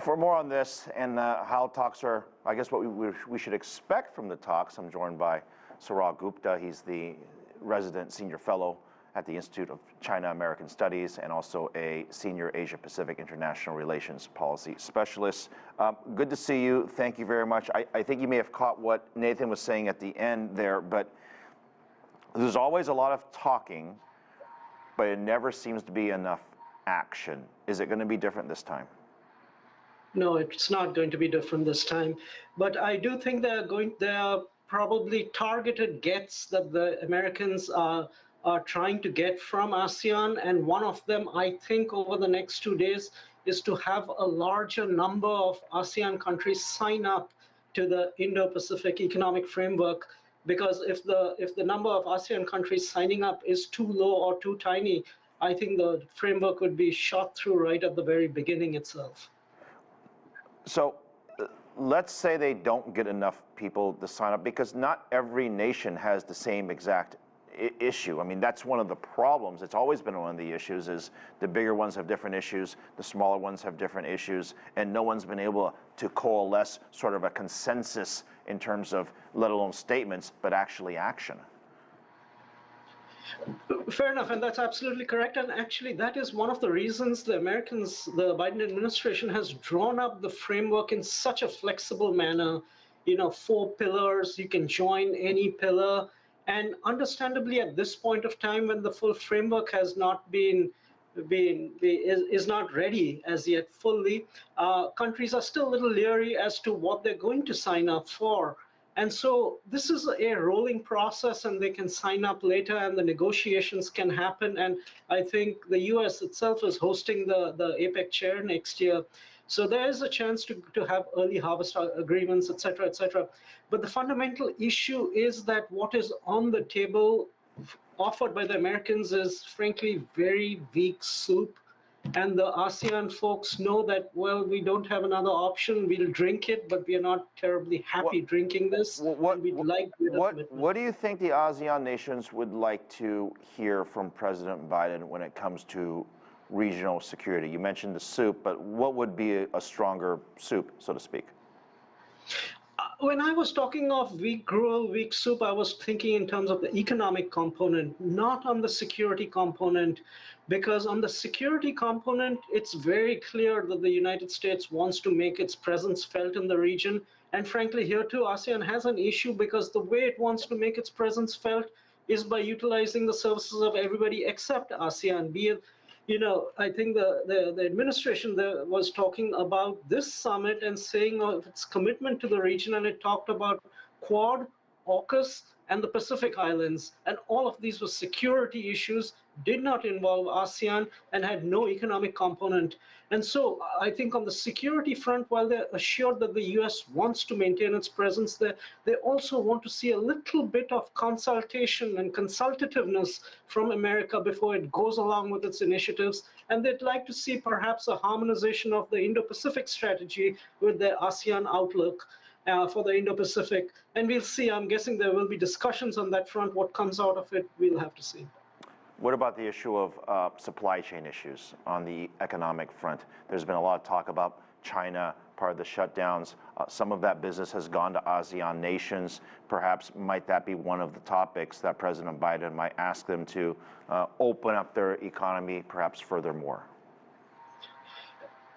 For more on this and how talks are, I guess what we should expect from the talks, I'm joined by Sourabh Gupta. He's the resident senior fellow at the Institute of China-American Studies and also a senior Asia-Pacific International Relations Policy Specialist. Good to see you. Thank you very much. I think you may have caught what Nathan was saying at the end there, but there's always a lot of talking, but it never seems to be enough action. Is it going to be different this time? No, it's not going to be different this time. But I do think there are probably targeted gets that the Americans are trying to get from ASEAN. And one of them, I think, over the next 2 days is to have a larger number of ASEAN countries sign up to the Indo-Pacific Economic Framework. Because if the number of ASEAN countries signing up is too low or too tiny, I think the framework would be shot through right at the very beginning itself. So let's say they don't get enough people to sign up, because not every nation has the same exact issue. I mean, that's one of the problems. It's always been one of the issues, is the bigger ones have different issues, the smaller ones have different issues, and no one's been able to coalesce sort of a consensus in terms of, let alone statements, but actually action. Fair enough, and that's absolutely correct. And actually, that is one of the reasons the Biden administration has drawn up the framework in such a flexible manner. 4 pillars, you can join any pillar. And understandably, at this point of time, when the full framework has not is not ready as yet fully, countries are still a little leery as to what they're going to sign up for. And so this is a rolling process, and they can sign up later and the negotiations can happen. And I think the US itself is hosting the APEC chair next year. So there is a chance to have early harvest agreements, et cetera, et cetera. But the fundamental issue is that what is on the table offered by the Americans is, frankly, very weak soup. And the ASEAN folks know that, well, we don't have another option. We'll drink it, but we are not terribly happy drinking this. What do you think the ASEAN nations would like to hear from President Biden when it comes to regional security? You mentioned the soup, but what would be a stronger soup, so to speak? When I was talking of weak gruel, weak soup, I was thinking in terms of the economic component, not on the security component, because on the security component, it's very clear that the United States wants to make its presence felt in the region. And frankly, here too, ASEAN has an issue, because the way it wants to make its presence felt is by utilizing the services of everybody except ASEAN, be it, I think the administration there was talking about this summit and saying of its commitment to the region, and it talked about Quad, AUKUS, and the Pacific Islands. And all of these were security issues, did not involve ASEAN, and had no economic component. And so I think on the security front, while they're assured that the US wants to maintain its presence there, they also want to see a little bit of consultation and consultativeness from America before it goes along with its initiatives. And they'd like to see perhaps a harmonization of the Indo-Pacific strategy with the ASEAN outlook for the Indo-Pacific. And we'll see. I'm guessing there will be discussions on that front. What comes out of it, we'll have to see. What about the issue of supply chain issues on the economic front? There's been a lot of talk about China, part of the shutdowns. Some of that business has gone to ASEAN nations. Perhaps might that be one of the topics that President Biden might ask them to open up their economy perhaps furthermore?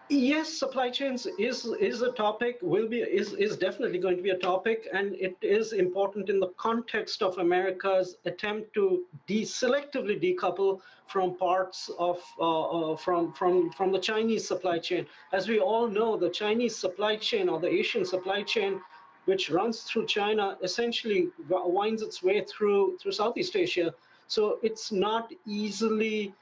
Yes, supply chains is a topic, is definitely going to be a topic, and it is important in the context of America's attempt to selectively decouple from parts of from the Chinese supply chain. As we all know, the Chinese supply chain, or the Asian supply chain, which runs through China, essentially winds its way through Southeast Asia. So it's not easily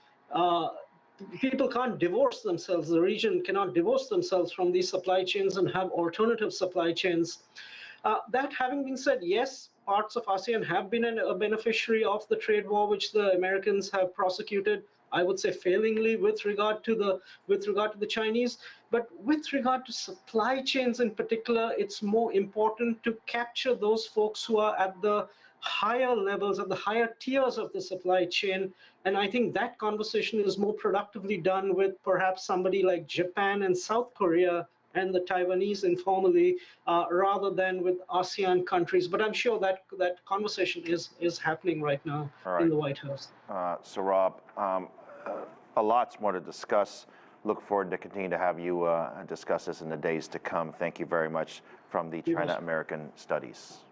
people can't divorce themselves, the region cannot divorce themselves from these supply chains and have alternative supply chains. That having been said, yes, parts of ASEAN have been a beneficiary of the trade war, which the Americans have prosecuted, I would say failingly, with regard to the Chinese. But with regard to supply chains in particular, it's more important to capture those folks who are at the higher levels, at the higher tiers of the supply chain. And I think that conversation is more productively done with perhaps somebody like Japan and South Korea and the Taiwanese informally, rather than with ASEAN countries. But I'm sure that conversation is happening right now in the White House. Sourabh, a lot's more to discuss. Look forward to continue to have you discuss this in the days to come. Thank you very much from the China American Studies.